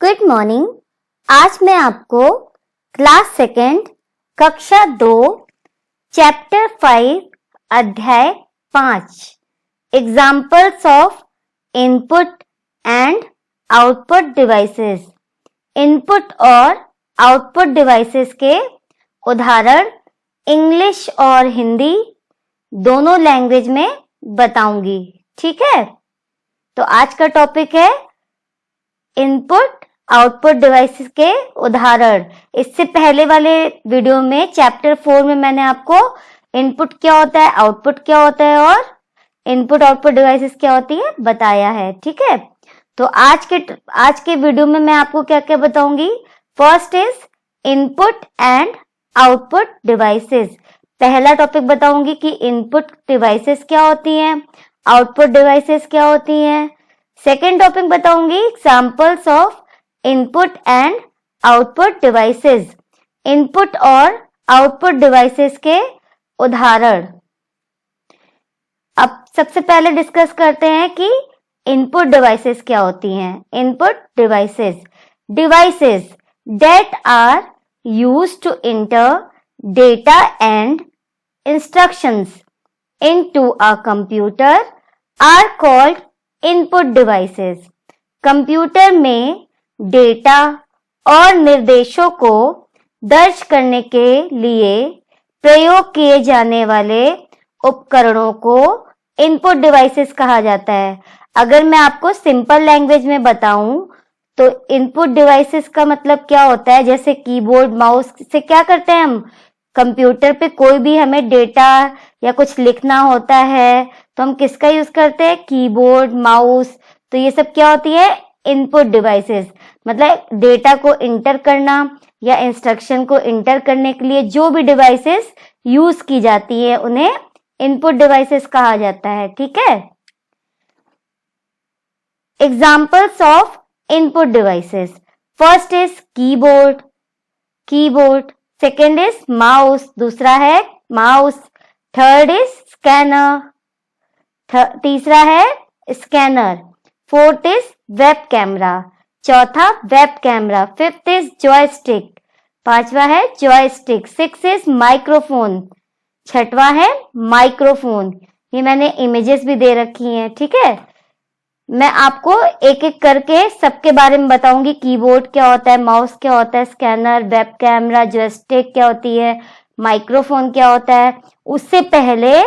Good morning. आज मैं आपको क्लास सेकेंड कक्षा 2 चैप्टर 5 अध्याय 5 examples of input and output devices, input और आउटपुट डिवाइसेस के उदाहरण इंग्लिश और हिंदी दोनों लैंग्वेज में बताऊंगी। ठीक है, तो आज का टॉपिक है इनपुट आउटपुट डिवाइसेस के उदाहरण। इससे पहले वाले वीडियो में चैप्टर 4 में मैंने आपको इनपुट क्या होता है, आउटपुट क्या होता है और इनपुट आउटपुट डिवाइसेस क्या होती है बताया है। ठीक है, तो आज के वीडियो में मैं आपको क्या क्या बताऊंगी। First is input and output devices. पहला टॉपिक बताऊंगी कि इनपुट डिवाइसेस क्या होती हैं, आउटपुट डिवाइसेस क्या होती हैं। सेकेंड टॉपिक बताऊंगी examples of input and output devices, input और आउटपुट डिवाइसेस के उदाहरण। अब सबसे पहले डिस्कस करते हैं कि इनपुट डिवाइसेस क्या होती हैं। Input devices, devices that are used to enter data and instructions into a computer are called input devices। Computer में डेटा और निर्देशों को दर्ज करने के लिए प्रयोग किए जाने वाले उपकरणों को इनपुट डिवाइसेस कहा जाता है। अगर मैं आपको सिंपल लैंग्वेज में बताऊं तो इनपुट डिवाइसेस का मतलब क्या होता है, जैसे कीबोर्ड माउस से क्या करते हैं हम, कंप्यूटर पे कोई भी हमें डेटा या कुछ लिखना होता है तो हम किसका यूज करते हैं, कीबोर्ड माउस। तो ये सब क्या होती है, इनपुट डिवाइसेस। मतलब डेटा को इंटर करना या इंस्ट्रक्शन को इंटर करने के लिए जो भी डिवाइसेस यूज की जाती है उन्हें इनपुट डिवाइसेस कहा जाता है। ठीक है, examples of input devices. First is keyboard, keyboard. Second is mouse, दूसरा है माउस। थर्ड इज स्कैनर, तीसरा है scanner. Fourth is web camera, चौथा web camera. Fifth is joystick, पांचवा है जॉयस्टिक। सिक्स इज माइक्रोफोन, छठवा है माइक्रोफोन। ये मैंने इमेजेस भी दे रखी हैं। ठीक है, मैं आपको एक एक करके सबके बारे में बताऊंगी। कीबोर्ड क्या होता है, माउस क्या होता है, स्कैनर, वेब कैमरा, जॉयस्टिक क्या होती है, माइक्रोफोन क्या होता है। उससे पहले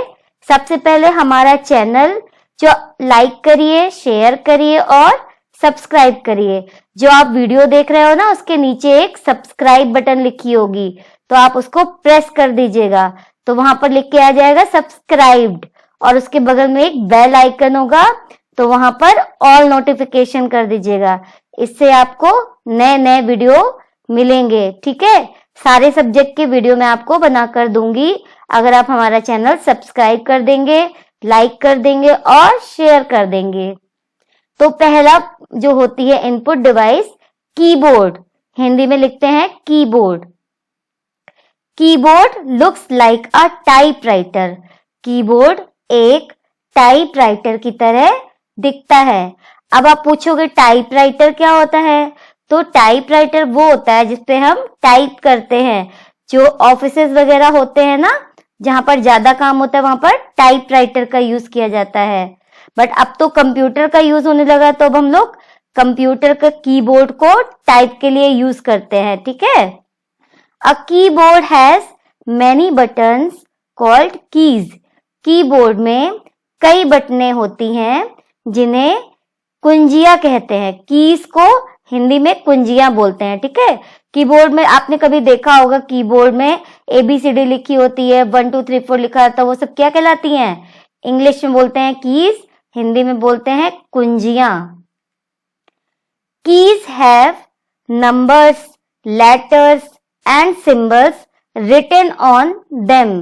सबसे पहले हमारा चैनल जो लाइक करिए, शेयर करिए और सब्सक्राइब करिए। जो आप वीडियो देख रहे हो ना उसके नीचे एक सब्सक्राइब बटन लिखी होगी तो आप उसको प्रेस कर दीजिएगा, तो वहां पर लिख के आ जाएगा सब्सक्राइब्ड, और उसके बगल में एक बेल आइकन होगा तो वहां पर ऑल नोटिफिकेशन कर दीजिएगा। इससे आपको नए नए वीडियो मिलेंगे। ठीक है, सारे सब्जेक्ट के वीडियो मैं आपको बनाकर दूंगी अगर आप हमारा चैनल सब्सक्राइब कर देंगे, लाइक कर देंगे और शेयर कर देंगे। तो पहला जो होती है इनपुट डिवाइस कीबोर्ड, हिंदी में लिखते हैं कीबोर्ड। कीबोर्ड लुक्स लाइक अ टाइपराइटर, कीबोर्ड एक टाइपराइटर की तरह दिखता है। अब आप पूछोगे टाइपराइटर क्या होता है, तो टाइपराइटर वो होता है जिसपे हम टाइप करते हैं। जो ऑफिसेज वगैरह होते हैं ना, जहां पर ज्यादा काम होता है वहां पर टाइपराइटर का यूज किया जाता है। बट अब तो कंप्यूटर का यूज होने लगा तो अब हम लोग कंप्यूटर का कीबोर्ड को टाइप के लिए यूज करते हैं। ठीक है, a keyboard has many buttons called keys. Keyboard में कई बटनें होती हैं जिन्हें कुंजियां कहते हैं। कीज को हिंदी में कुंजियां बोलते हैं। ठीक है, कीबोर्ड में आपने कभी देखा होगा कीबोर्ड में ABCD लिखी होती है, 1 2 3 4 लिखा होता है, वो सब क्या कहलाती हैं, इंग्लिश में बोलते हैं कीज, हिंदी में बोलते हैं कुंजियां। Keys have numbers, letters and symbols written on them.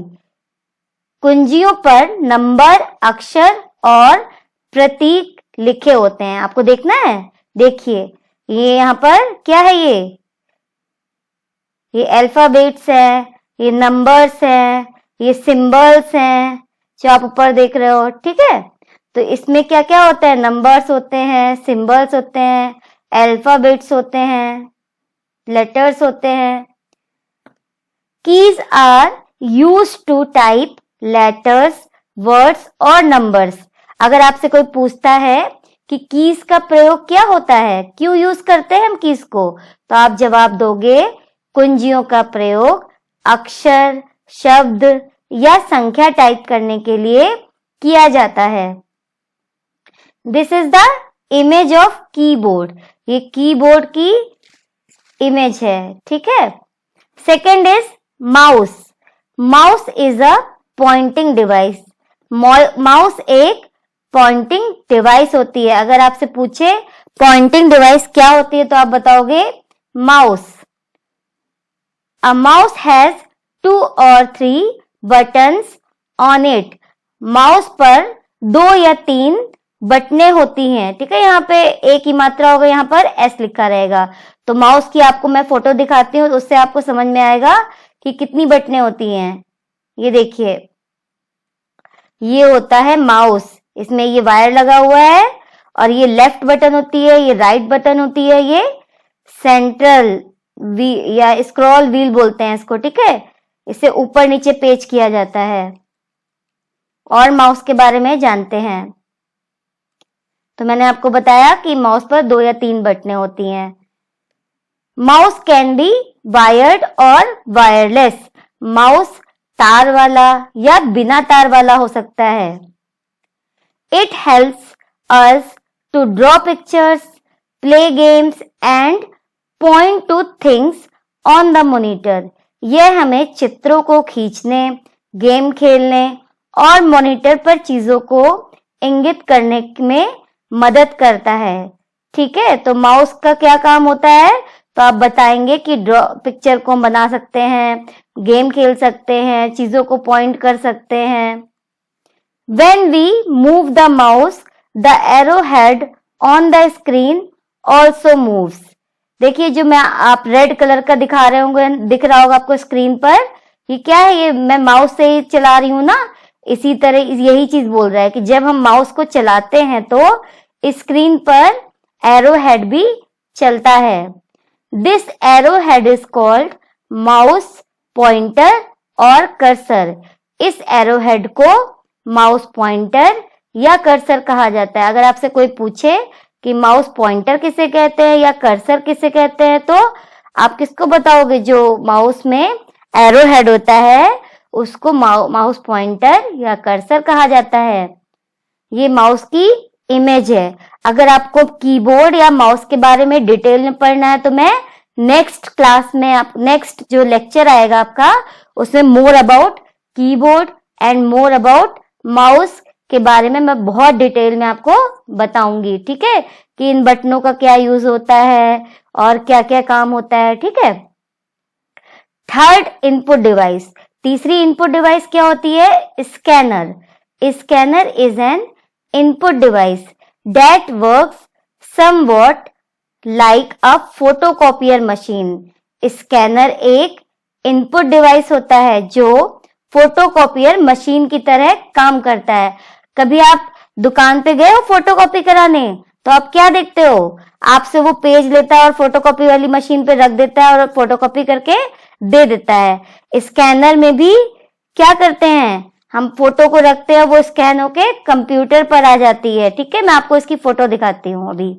कुंजियों पर नंबर, अक्षर और प्रतीक लिखे होते हैं। आपको देखना है, देखिए ये यहाँ पर क्या है, ये अल्फाबेट्स है, ये नंबर्स हैं, ये सिंबल्स हैं जो आप ऊपर देख रहे हो। ठीक है, तो इसमें क्या क्या होता है, नंबर्स होते हैं, सिंबल्स होते हैं, अल्फाबेट्स होते हैं, लेटर्स होते हैं। Keys are use to type letters, words और नंबर्स। अगर आपसे कोई पूछता है कि कीज का प्रयोग क्या होता है, क्यों यूज करते हैं हम कीज को, तो आप जवाब दोगे कुंजियों का प्रयोग अक्षर, शब्द या संख्या टाइप करने के लिए किया जाता है। This is the image of keyboard. ये कीबोर्ड की इमेज है, ठीक है। Second is mouse. Mouse is a pointing device. Mouse एक पॉइंटिंग डिवाइस होती है। अगर आपसे पूछे पॉइंटिंग डिवाइस क्या होती है तो आप बताओगे mouse. A mouse has 2 or 3 buttons on it। Mouse पर 2 या 3 बटनें होती हैं, ठीक है। यहाँ पे एक ही मात्रा होगा, यहाँ पर एस लिखा रहेगा। तो माउस की आपको मैं फोटो दिखाती हूँ, उससे आपको समझ में आएगा कि कितनी बटनें होती हैं। ये देखिए, ये होता है माउस। इसमें ये वायर लगा हुआ है और ये लेफ्ट बटन होती है, ये राइट बटन होती है, ये सेंट्रल या स्क्रॉल व्हील बोलते हैं इसको, ठीक है। इसे ऊपर नीचे पेच किया जाता है। और माउस के बारे में जानते हैं तो मैंने आपको बताया कि माउस पर 2 या 3 बटनें होती हैं। माउस कैन बी वायर्ड और वायरलेस। माउस तार वाला या बिना तार वाला हो सकता है। It helps us to draw pictures, play games and point to things on the monitor. यह हमें चित्रों को खींचने, गेम खेलने और मॉनिटर पर चीजों को इंगित करने में मदद करता है, ठीक है। तो माउस का क्या काम होता है, तो आप बताएंगे कि ड्रॉ पिक्चर को बना सकते हैं, गेम खेल सकते हैं, चीजों को पॉइंट कर सकते हैं। When we move the mouse, the arrowhead on the screen also moves। देखिए, जो मैं आप रेड कलर का दिखा रहे होंगे, दिख रहा होगा आपको स्क्रीन पर, ये क्या है, ये मैं माउस से ही चला रही हूं ना। इसी तरह यही चीज बोल रहा है कि जब हम माउस को चलाते हैं तो स्क्रीन पर एरो हेड भी चलता है। This arrow head is called mouse pointer और कर्सर। इस एरो हेड को माउस पॉइंटर या कर्सर कहा जाता है। अगर आपसे कोई पूछे कि माउस पॉइंटर किसे कहते हैं या कर्सर किसे कहते हैं तो आप किसको बताओगे, जो माउस में एरो हेड होता है उसको माउस पॉइंटर या कर्सर कहा जाता है। ये माउस की इमेज है। अगर आपको कीबोर्ड या माउस के बारे में डिटेल में पढ़ना है तो मैं नेक्स्ट क्लास में, नेक्स्ट जो लेक्चर आएगा आपका, उसमें more about keyboard and more about mouse के बारे में मैं बहुत डिटेल में आपको बताऊंगी, ठीक है, कि इन बटनों का क्या यूज होता है और क्या क्या काम होता है, ठीक है। थर्ड इनपुट डिवाइस, तीसरी इनपुट डिवाइस क्या होती है, scanner. Scanner is an input device that works somewhat like a photocopier machine. Scanner एक इनपुट डिवाइस होता है जो फोटोकॉपियर मशीन की तरह काम करता है। कभी आप दुकान पे गए हो फोटोकॉपी कराने, तो आप क्या देखते हो, आपसे वो पेज लेता है और फोटोकॉपी वाली मशीन पे रख देता है और फोटोकॉपी करके दे देता है। स्कैनर में भी क्या करते हैं, हम फोटो को रखते हैं, वो स्कैन होके कंप्यूटर पर आ जाती है, ठीक है। मैं आपको इसकी फोटो दिखाती हूँ अभी।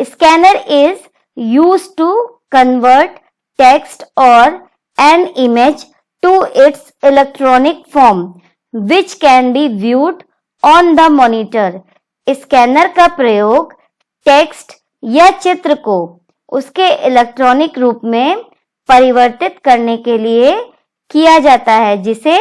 Scanner is use to convert text or an image to its electronic form which can be viewed on the monitor। Scanner का प्रयोग टेक्स्ट या चित्र को उसके इलेक्ट्रॉनिक रूप में परिवर्तित करने के लिए किया जाता है, जिसे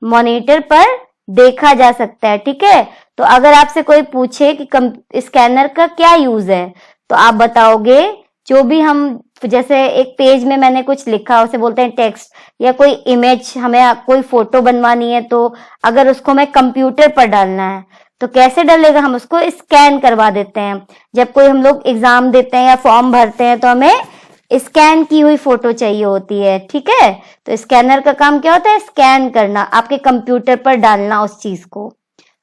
मॉनिटर पर देखा जा सकता है, ठीक है। तो अगर आपसे कोई पूछे कि स्कैनर का क्या यूज है तो आप बताओगे, जो भी हम, जैसे एक पेज में मैंने कुछ लिखा, उसे बोलते हैं टेक्स्ट, या कोई इमेज, हमें कोई फोटो बनवानी है तो अगर उसको हमें कंप्यूटर पर डालना है तो कैसे डलेगा, हम उसको स्कैन करवा देते हैं। जब कोई हम लोग एग्जाम देते हैं या फॉर्म भरते हैं तो हमें स्कैन की हुई फोटो चाहिए होती है, ठीक है। तो स्कैनर का काम क्या होता है, स्कैन करना, आपके कंप्यूटर पर डालना उस चीज को।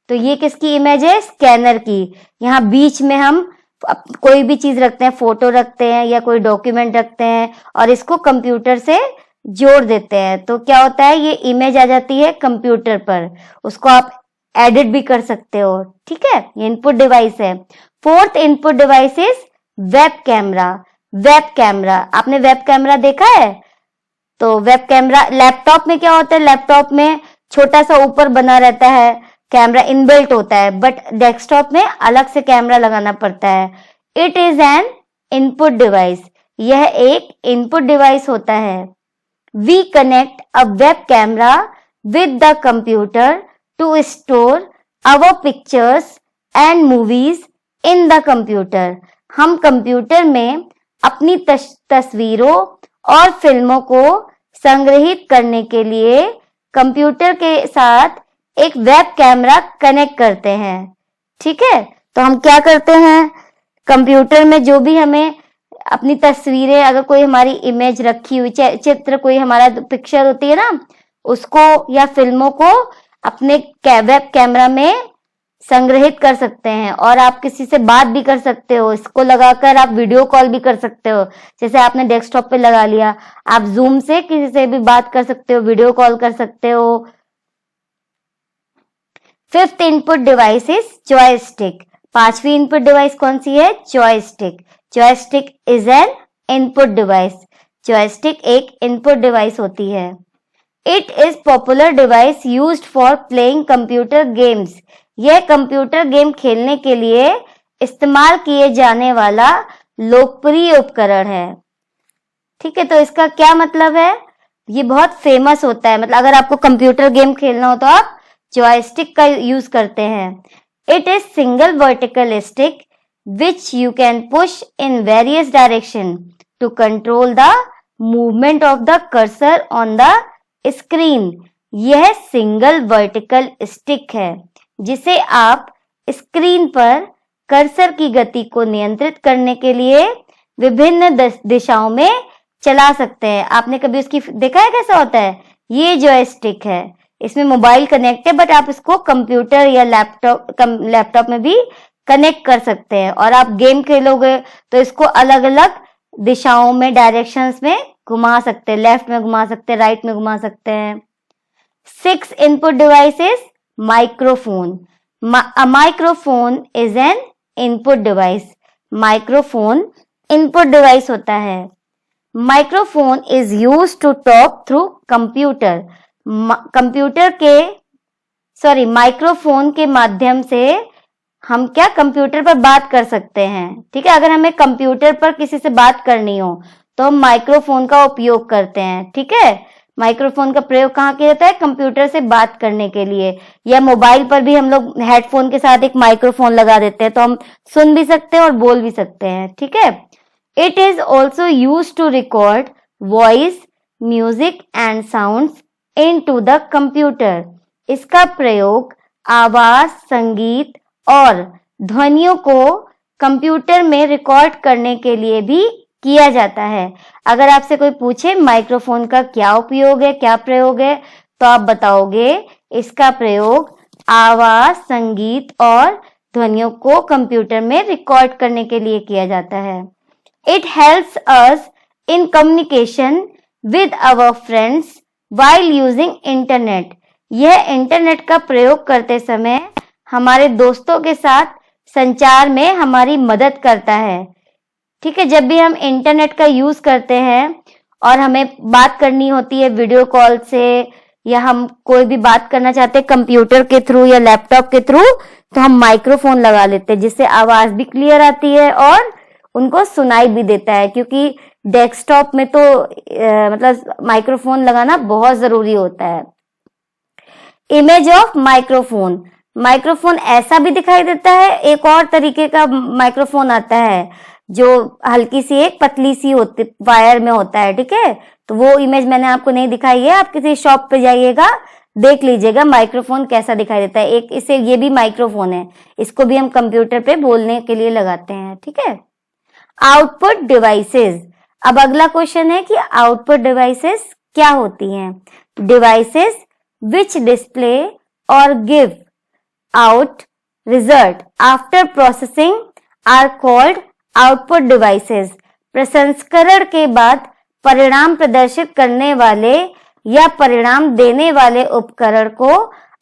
तो ये किसकी इमेज है, स्कैनर की। यहाँ बीच में हम कोई भी चीज रखते हैं, फोटो रखते हैं या कोई डॉक्यूमेंट रखते हैं और इसको कंप्यूटर से जोड़ देते हैं, तो क्या होता है, ये इमेज आ जाती है कंप्यूटर पर, उसको आप एडिट भी कर सकते हो। ठीक है, ये इनपुट डिवाइस है। Fourth input device is web camera. Web camera, आपने वेब कैमरा देखा है? तो वेब कैमरा लैपटॉप में क्या होता है, लैपटॉप में छोटा सा ऊपर बना रहता है, कैमरा इनबिल्ट होता है, बट डेस्कटॉप में अलग से कैमरा लगाना पड़ता है। It is an input device, यह एक इनपुट डिवाइस होता है। We connect a web camera with the computer to store our pictures and movies in the computer. हम कंप्यूटर में अपनी तस्वीरों और फिल्मों को संग्रहित करने के लिए कंप्यूटर के साथ एक वेब कैमरा कनेक्ट करते हैं। ठीक है, तो हम क्या करते हैं, कंप्यूटर में जो भी हमें अपनी तस्वीरें, अगर कोई हमारी इमेज रखी हुई, चित्र, कोई हमारा पिक्चर होती है ना, उसको या फिल्मों को अपने वेब कैमरा में संग्रहित कर सकते हैं। और आप किसी से बात भी कर सकते हो, इसको लगाकर आप वीडियो कॉल भी कर सकते हो। जैसे आपने डेस्कटॉप पे लगा लिया, आप जूम से किसी से भी बात कर सकते हो, वीडियो कॉल कर सकते हो। Fifth input device is joystick. पांचवी इनपुट डिवाइस कौन सी है? Joystick. Joystick is an input device. Joystick एक इनपुट डिवाइस होती है। It is popular device used for playing computer games. यह कंप्यूटर गेम खेलने के लिए इस्तेमाल किए जाने वाला लोकप्रिय उपकरण है। ठीक है, तो इसका क्या मतलब है, ये बहुत फेमस होता है, मतलब अगर आपको कंप्यूटर गेम खेलना हो तो आप जॉयस्टिक का यूज करते हैं। It is single vertical stick which you can push in various direction to control the movement of the cursor on the screen. यह सिंगल वर्टिकल स्टिक है जिसे आप स्क्रीन पर कर्सर की गति को नियंत्रित करने के लिए विभिन्न दिशाओं में चला सकते हैं। आपने कभी उसकी देखा है कैसा होता है? ये जॉयस्टिक है, इसमें मोबाइल कनेक्ट है, बट आप इसको कंप्यूटर या लैपटॉप में भी कनेक्ट कर सकते हैं और आप गेम खेलोगे तो इसको अलग अलग दिशाओं में, डायरेक्शंस में घुमा सकते हैं, लेफ्ट में घुमा सकते हैं, राइट में घुमा सकते हैं। 6 input devices microphone. A microphone is an input device. Microphone input device होता है। Microphone is used to talk through computer. Microphone के माध्यम से हम क्या कंप्यूटर पर बात कर सकते हैं। ठीक है, अगर हमें कंप्यूटर पर किसी से बात करनी हो तो हम माइक्रोफोन का उपयोग करते हैं। ठीक है, माइक्रोफोन का प्रयोग कहाँ किया जाता है? कंप्यूटर से बात करने के लिए, या मोबाइल पर भी हम लोग हेडफोन के साथ एक माइक्रोफोन लगा देते हैं तो हम सुन भी सकते हैं और बोल भी सकते हैं। ठीक है, it is also use to record voice, music and sounds into the computer. इसका प्रयोग आवाज, संगीत और ध्वनियों को कंप्यूटर में रिकॉर्ड करने के लिए भी किया जाता है। अगर आपसे कोई पूछे माइक्रोफोन का क्या उपयोग है, क्या प्रयोग है, तो आप बताओगे इसका प्रयोग आवाज, संगीत और ध्वनियों को कंप्यूटर में रिकॉर्ड करने के लिए किया जाता है। It helps us in communication with our friends while using internet. यह इंटरनेट का प्रयोग करते समय हमारे दोस्तों के साथ संचार में हमारी मदद करता है। ठीक है, जब भी हम इंटरनेट का यूज करते हैं और हमें बात करनी होती है वीडियो कॉल से, या हम कोई भी बात करना चाहते हैं कंप्यूटर के थ्रू या लैपटॉप के थ्रू, तो हम माइक्रोफोन लगा लेते हैं जिससे आवाज भी क्लियर आती है और उनको सुनाई भी देता है। क्योंकि डेस्कटॉप में तो मतलब माइक्रोफोन लगाना बहुत जरूरी होता है। Image of microphone. माइक्रोफोन ऐसा भी दिखाई देता है, एक और तरीके का माइक्रोफोन आता है जो हल्की सी एक पतली सी होती वायर में होता है। ठीक है, तो वो इमेज मैंने आपको नहीं दिखाई है, आप किसी शॉप पे जाइएगा, देख लीजिएगा माइक्रोफोन कैसा दिखाई देता है। एक इसे ये भी माइक्रोफोन है, इसको भी हम कंप्यूटर पे बोलने के लिए लगाते हैं। ठीक है, आउटपुट डिवाइसेस। अब अगला क्वेश्चन है कि आउटपुट डिवाइसेस क्या होती हैं? डिवाइसेस विच डिस्प्ले और give out result after processing are called output devices. प्रसंस्करण के बाद परिणाम प्रदर्शित करने वाले या परिणाम देने वाले उपकरण को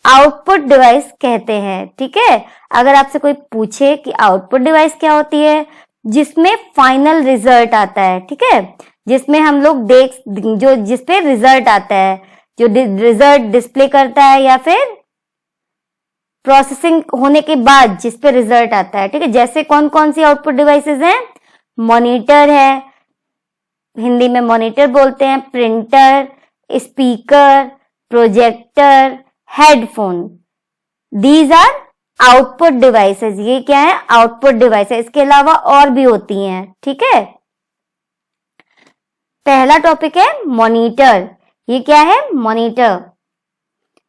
आउटपुट डिवाइस कहते हैं। ठीक है, अगर आपसे कोई पूछे कि आउटपुट डिवाइस क्या होती है, जिसमें फाइनल रिजल्ट आता है, ठीक है, जिसमें हम लोग जिसपे रिजल्ट आता है, जो रिजल्ट डिस्प्ले करता है या फिर प्रोसेसिंग होने के बाद जिस पे रिजल्ट आता है। ठीक है, जैसे कौन कौन सी आउटपुट डिवाइसेस हैं? मॉनिटर है, हिंदी में मॉनिटर बोलते हैं, printer, speaker, projector, headphone, these are output devices. ये क्या है? Output devices. इसके अलावा और भी होती हैं। ठीक है, पहला टॉपिक है मॉनिटर। ये क्या है? Monitor.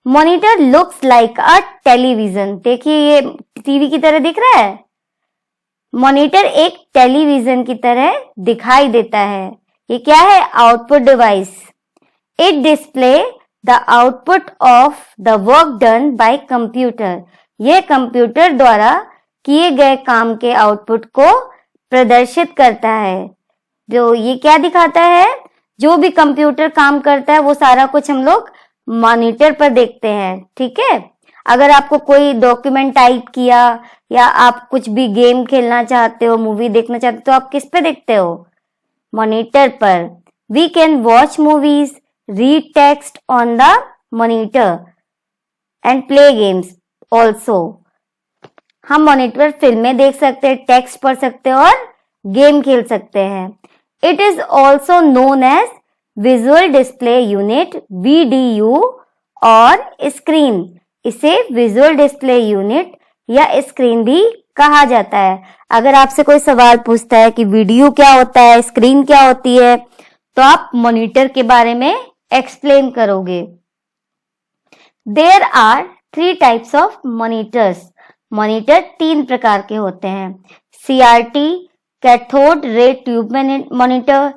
Monitor looks like a television. देखिए ये टीवी की तरह दिख रहा है। मॉनिटर एक टेलीविजन की तरह दिखाई देता है। ये क्या है? Output device. It display the output of the work done by computer. यह कंप्यूटर द्वारा किए गए काम के आउटपुट को प्रदर्शित करता है। जो ये क्या दिखाता है? जो भी कंप्यूटर काम करता है वो सारा कुछ हम लोग मॉनिटर पर देखते हैं। ठीक है, अगर आपको कोई डॉक्यूमेंट टाइप किया या आप कुछ भी गेम खेलना चाहते हो, मूवी देखना चाहते हो, तो आप किस पे देखते हो? मॉनिटर पर। We can watch movies, read text on the monitor and play games also. हम मॉनिटर पर फिल्में देख सकते हैं, टेक्स्ट पढ़ सकते हैं और गेम खेल सकते हैं। It is also known as visual display unit, VDU, और स्क्रीन। इसे विजुअल डिस्प्ले यूनिट या स्क्रीन भी कहा जाता है। अगर आपसे कोई सवाल पूछता है कि वीडियो क्या होता है, स्क्रीन क्या होती है, तो आप मॉनिटर के बारे में एक्सप्लेन करोगे। There are 3 types of monitors. Monitor 3 प्रकार के होते हैं। CRT cathode ray tube monitor,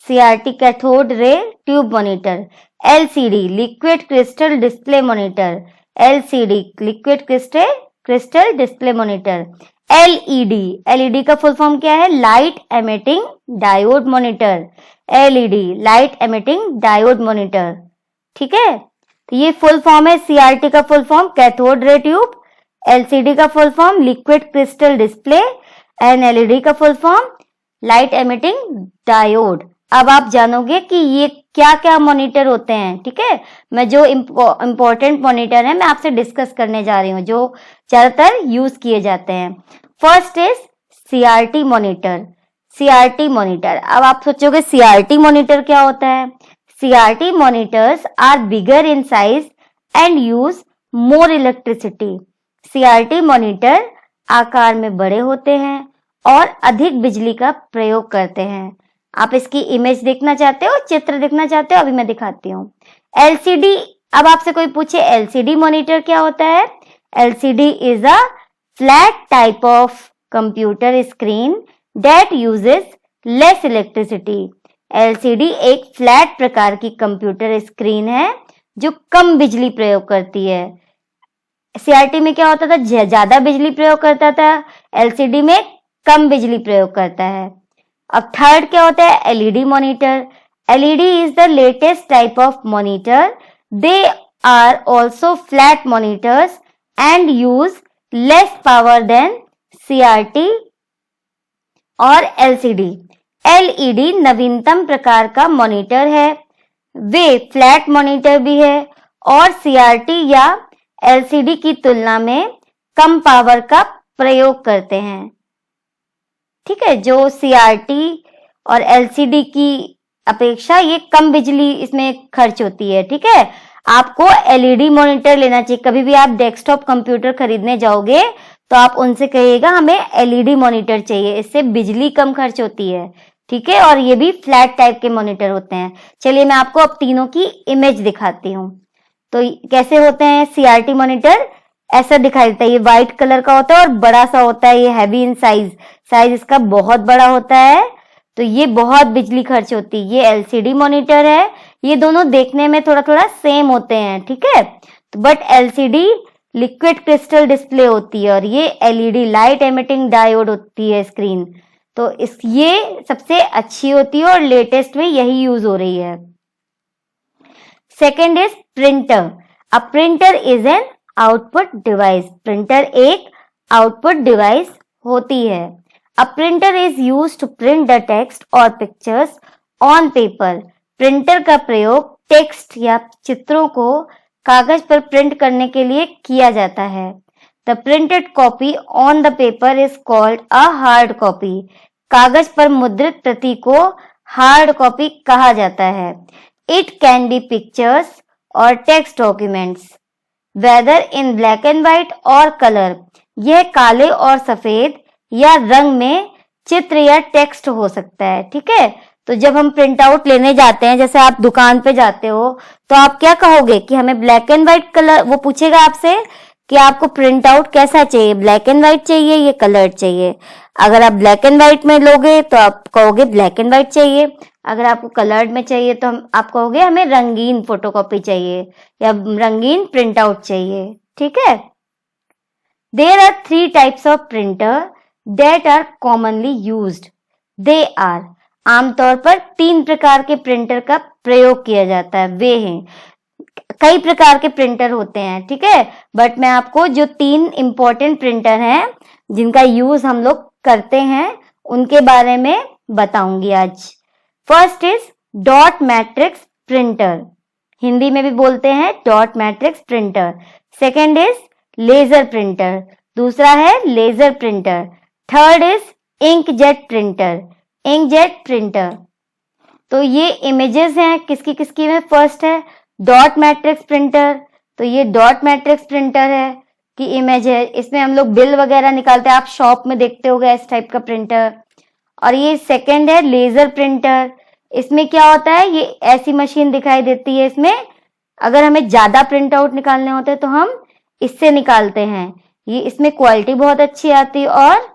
CRT cathode ray tube monitor, LCD liquid crystal display monitor, LCD liquid crystal display monitor, LED का फुल फॉर्म क्या है? Light emitting diode monitor, LED light emitting diode monitor. ठीक है, तो ये full form है। CRT का full form cathode ray tube, LCD का full form liquid crystal display and LED का full form light emitting diode. अब आप जानोगे कि ये क्या क्या मॉनिटर होते हैं। ठीक है, मैं जो इम्पोर्टेंट मॉनिटर है मैं आपसे डिस्कस करने जा रही हूँ, जो ज्यादातर यूज किए जाते हैं। First is CRT monitor. CRT monitor, अब आप सोचोगे CRT मॉनिटर क्या होता है? CRT monitors are bigger in size and use more electricity. CRT monitor आकार में बड़े होते हैं और अधिक बिजली का प्रयोग करते हैं। आप इसकी इमेज देखना चाहते हो, चित्र देखना चाहते हो? अभी मैं दिखाती हूँ। LCD, अब आपसे कोई पूछे LCD मॉनिटर क्या होता है? LCD is a flat type of computer screen that uses less electricity. LCD एक फ्लैट प्रकार की कंप्यूटर स्क्रीन है जो कम बिजली प्रयोग करती है। CRT में क्या होता था? ज्यादा बिजली प्रयोग करता था, LCD में कम बिजली प्रयोग करता है। अब थर्ड क्या होता है? LED monitor. LED is the latest type of monitor. They are also flat monitors and use less power than CRT और LCD. LED नवीनतम प्रकार का मॉनिटर है। वे फ्लैट मॉनिटर भी है और CRT या LCD की तुलना में कम पावर का प्रयोग करते हैं। ठीक है, जो CRT और LCD की अपेक्षा ये कम बिजली इसमें खर्च होती है। ठीक है, आपको LED मॉनिटर लेना चाहिए। कभी भी आप डेस्कटॉप कंप्यूटर खरीदने जाओगे तो आप उनसे कहिएगा हमें LED मॉनिटर चाहिए, इससे बिजली कम खर्च होती है। ठीक है, और ये भी फ्लैट टाइप के मॉनिटर होते हैं। चलिए मैं आपको अब तीनों की इमेज दिखाती हूँ। तो कैसे होते हैं CRT मॉनिटर? ऐसा दिखाई देता है। ये व्हाइट कलर का होता है और बड़ा सा होता है। ये हैवी इन साइज इसका बहुत बड़ा होता है, तो ये बहुत बिजली खर्च होती है। ये LCD मॉनिटर है। ये दोनों देखने में थोड़ा थोड़ा सेम होते हैं। ठीक है, तो but LCD liquid crystal display होती है और ये एलईडी लाइट एमिटिंग डायोड होती है स्क्रीन। तो ये सबसे अच्छी होती है और लेटेस्ट में यही यूज हो रही है। Second is printer. A printer is an output device. Printer एक आउटपुट डिवाइस होती है। A printer is use to print the text और पिक्चर्स ऑन पेपर। प्रिंटर का प्रयोग टेक्स्ट या चित्रों को कागज पर प्रिंट करने के लिए किया जाता है। The printed copy on the paper is called a hard copy. कागज पर मुद्रित प्रति को हार्ड कॉपी कहा जाता है। इट कैन बी पिक्चर्स और text documents whether in black and white और कलर। यह काले और सफेद या रंग में चित्र या टेक्स्ट हो सकता है। ठीक है, तो जब हम प्रिंट आउट लेने जाते हैं, जैसे आप दुकान पे जाते हो, तो आप क्या कहोगे कि हमें ब्लैक एंड व्हाइट कलर, वो पूछेगा आपसे कि आपको प्रिंट आउट कैसा चाहिए, ब्लैक एंड व्हाइट चाहिए या कलर्ड चाहिए। अगर आप ब्लैक एंड व्हाइट में लोगे तो आप कहोगे ब्लैक एंड व्हाइट चाहिए। अगर आपको कलर्ड में चाहिए तो आप कहोगे हमें रंगीन फोटोकॉपी चाहिए या रंगीन प्रिंट आउट चाहिए। ठीक है। There are 3 types of printer that are commonly used. They are, आमतौर पर 3 प्रकार के प्रिंटर का प्रयोग किया जाता है। वे हैं, कई प्रकार के प्रिंटर होते हैं, ठीक है, बट मैं आपको जो 3 इंपॉर्टेंट प्रिंटर हैं जिनका यूज हम लोग करते हैं उनके बारे में बताऊंगी आज। First is dot matrix printer, Hindi में भी बोलते हैं dot matrix printer. Second is laser printer, दूसरा है laser printer. Third is inkjet printer, inkjet printer. तो ये इमेजेस हैं किसकी किसकी में। फर्स्ट है डॉट मैट्रिक्स प्रिंटर, तो ये डॉट मैट्रिक्स प्रिंटर है की इमेज है। इसमें हम लोग बिल वगैरह निकालते हैं, आप शॉप में देखते होगे इस टाइप का प्रिंटर। और ये सेकंड है लेजर प्रिंटर। इसमें क्या होता है, ये ऐसी मशीन दिखाई देती है। इसमें अगर हमें ज्यादा प्रिंट आउट निकालने होते हैं तो हम इससे निकालते हैं। ये इसमें क्वालिटी बहुत अच्छी आती है और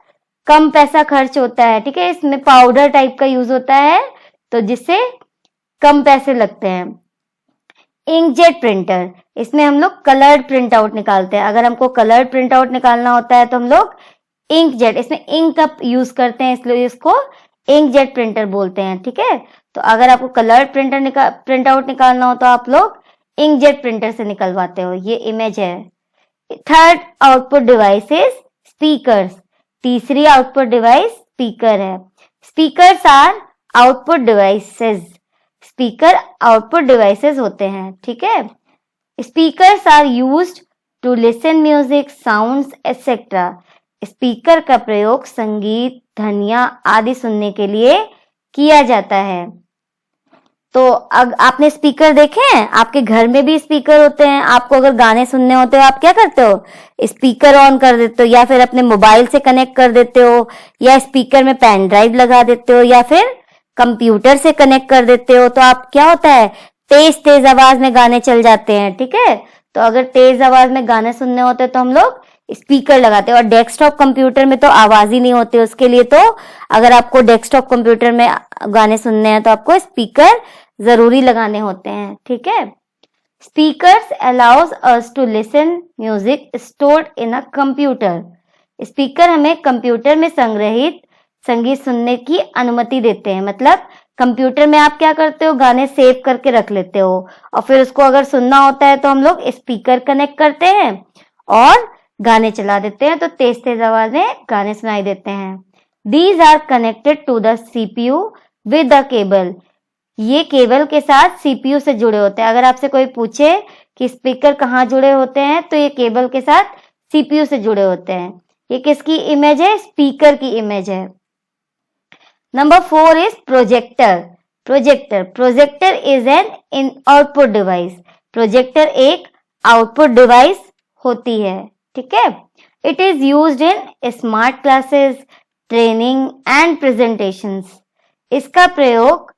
कम पैसा खर्च होता है। ठीक है, इसमें पाउडर टाइप का यूज होता है तो जिससे कम पैसे लगते हैं। इंकजेट प्रिंटर, इसमें हम लोग कलर्ड प्रिंट आउट निकालते हैं। अगर हमको कलर्ड प्रिंट आउट निकालना होता है तो हम लोग इंकजेट, इसमें इंक का यूज करते हैं इसलिए इसको इंकजेट प्रिंटर बोलते हैं। ठीक है, तो अगर आपको कलर्ड प्रिंट आउट निकालना हो तो आप लोग इंकजेट प्रिंटर से निकलवाते हो। ये इमेज है। Third output device is speakers, तीसरी आउटपुट डिवाइस स्पीकर है। Speakers are output devices, speaker output devices होते हैं। ठीक है, speakers are used to listen music, sounds etcetera. Speaker का प्रयोग संगीत, ध्वनियां आदि सुनने के लिए किया जाता है। तो आपने स्पीकर देखे हैं, आपके घर में भी स्पीकर होते हैं। आपको अगर गाने सुनने होते हो आप क्या करते हो, स्पीकर ऑन कर देते हो या फिर अपने मोबाइल से कनेक्ट कर देते हो या स्पीकर में पेन ड्राइव लगा देते हो या फिर कंप्यूटर से कनेक्ट कर देते हो। तो आप क्या होता है, तेज तेज आवाज में गाने चल जाते हैं। ठीक है, तो अगर तेज आवाज में गाने सुनने होते हैं तो हम लोग स्पीकर लगाते हैं। और डेस्कटॉप कंप्यूटर में तो आवाज ही नहीं होती, उसके लिए तो अगर आपको डेस्कटॉप कंप्यूटर में गाने सुनने हैं तो आपको स्पीकर जरूरी लगाने होते हैं। ठीक है, speakers allows us to listen music stored in a computer. Speaker हमें कंप्यूटर में संग्रहित संगीत सुनने की अनुमति देते हैं। मतलब कंप्यूटर में आप क्या करते हो, गाने सेव करके रख लेते हो और फिर उसको अगर सुनना होता है तो हम लोग स्पीकर कनेक्ट करते हैं और गाने चला देते हैं, तो तेज तेज आवाज में गाने सुनाई देते हैं। These are connected to the CPU with the cable, ये केबल के साथ सीपीयू से जुड़े होते हैं। अगर आपसे कोई पूछे कि स्पीकर कहाँ जुड़े होते हैं तो ये केबल के साथ सीपीयू से जुड़े होते हैं। ये किसकी इमेज है, स्पीकर की इमेज है। Number 4 is projector. Projector is an output device. Projector एक आउटपुट डिवाइस होती है। ठीक है, it is used in smart classes, training and presentations. इसका प्रयोग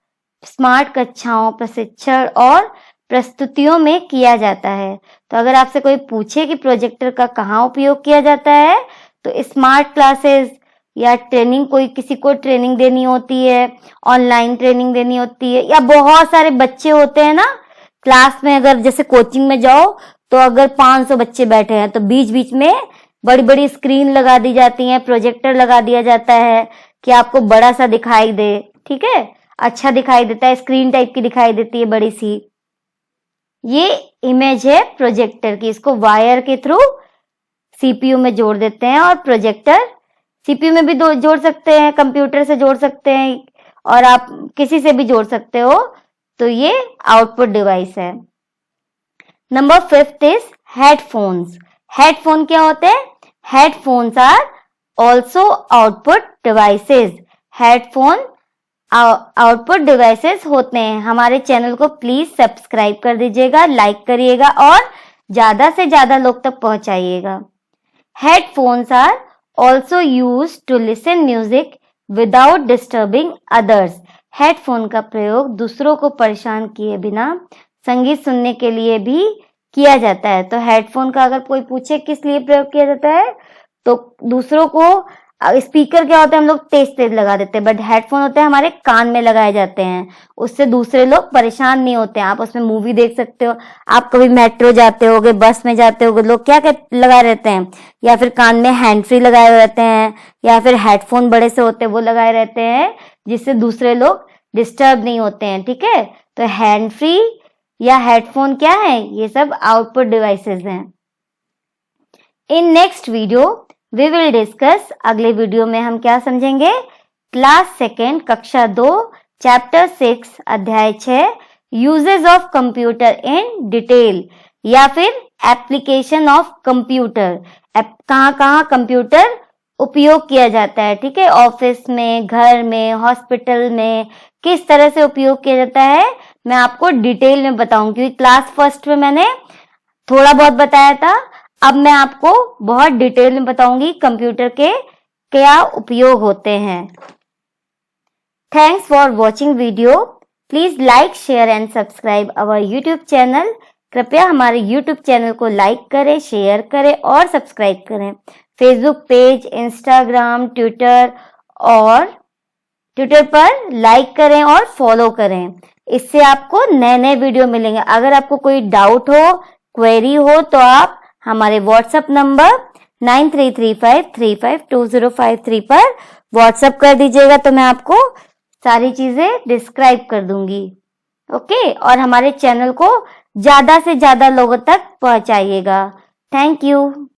स्मार्ट कक्षाओं, प्रशिक्षण और प्रस्तुतियों में किया जाता है। तो अगर आपसे कोई पूछे कि प्रोजेक्टर का कहाँ उपयोग किया जाता है तो स्मार्ट क्लासेस या ट्रेनिंग, कोई किसी को ट्रेनिंग देनी होती है, ऑनलाइन ट्रेनिंग देनी होती है, या बहुत सारे बच्चे होते हैं ना क्लास में, अगर जैसे कोचिंग में जाओ तो अगर 500 बच्चे बैठे हैं तो बीच बीच में बड़ी बड़ी स्क्रीन लगा दी जाती है, प्रोजेक्टर लगा दिया जाता है कि आपको बड़ा सा दिखाई दे, ठीक है, अच्छा दिखाई देता है, स्क्रीन टाइप की दिखाई देती है बड़ी सी। ये इमेज है प्रोजेक्टर की, इसको वायर के थ्रू सीपीयू में जोड़ देते हैं और प्रोजेक्टर सीपीयू में भी जोड़ सकते हैं, कंप्यूटर से जोड़ सकते हैं और आप किसी से भी जोड़ सकते हो। तो ये आउटपुट डिवाइस है। Number 5 is headphones. हेडफोन क्या होते हैं? Headphones are also output devices. Headphone output devices होते हैं। हमारे चैनल को प्लीज सब्सक्राइब कर दीजिएगा, लाइक करिएगा और ज्यादा से ज्यादा लोग तक पहुंचाइएगा। Headphones are also use to listen music without disturbing others. Headphone का प्रयोग दूसरों को परेशान किए बिना संगीत सुनने के लिए भी किया जाता है। तो हेडफोन का अगर कोई पूछे किस लिए प्रयोग किया जाता है, तो दूसरों को, स्पीकर क्या होता है हम लोग तेज तेज लगा देते हैं, बट हेडफोन होते हैं हमारे कान में लगाए जाते हैं, उससे दूसरे लोग परेशान नहीं होते हैं। आप उसमें मूवी देख सकते हो, आप कभी मेट्रो जाते होगे, बस में जाते होगे, लोग क्या लगाए रहते हैं, या फिर कान में हैंड फ्री लगाए रहते हैं, या फिर हेडफोन बड़े से होते हैं वो लगाए रहते हैं, जिससे दूसरे लोग डिस्टर्ब नहीं होते हैं, ठीक है। तो हैंड फ्री या हेडफोन क्या है? ये सब आउटपुट डिवाइसेस हैं। In next video we will discuss, अगले वीडियो में हम क्या समझेंगे? क्लास 2 कक्षा 2 चैप्टर 6 अध्याय 6 uses of computer in detail, या फिर एप्लीकेशन ऑफ कंप्यूटर। कहाँ कहाँ कंप्यूटर उपयोग किया जाता है, ठीक है, ऑफिस में, घर में, हॉस्पिटल में, किस तरह से उपयोग किया जाता है मैं आपको डिटेल में बताऊंगी, क्योंकि क्लास 1 में मैंने थोड़ा बहुत बताया था। अब मैं आपको बहुत डिटेल में बताऊंगी कंप्यूटर के क्या उपयोग होते हैं। Thanks for watching video. Please like, share and subscribe our YouTube channel. कृपया हमारे यूट्यूब चैनल को लाइक करें, शेयर करें और सब्सक्राइब करें। फेसबुक पेज, इंस्टाग्राम, ट्विटर पर लाइक करें और फॉलो करें। इससे आपको नए नए वीडियो मिलेंगे। अगर आपको कोई डाउट हो, क्वेरी हो, तो आप हमारे व्हाट्सएप नंबर 9335352053 पर व्हाट्सएप कर दीजिएगा, तो मैं आपको सारी चीजें डिस्क्राइब कर दूंगी। ओके, और हमारे चैनल को ज्यादा से ज्यादा लोगों तक पहुंचाइएगा। Thank you.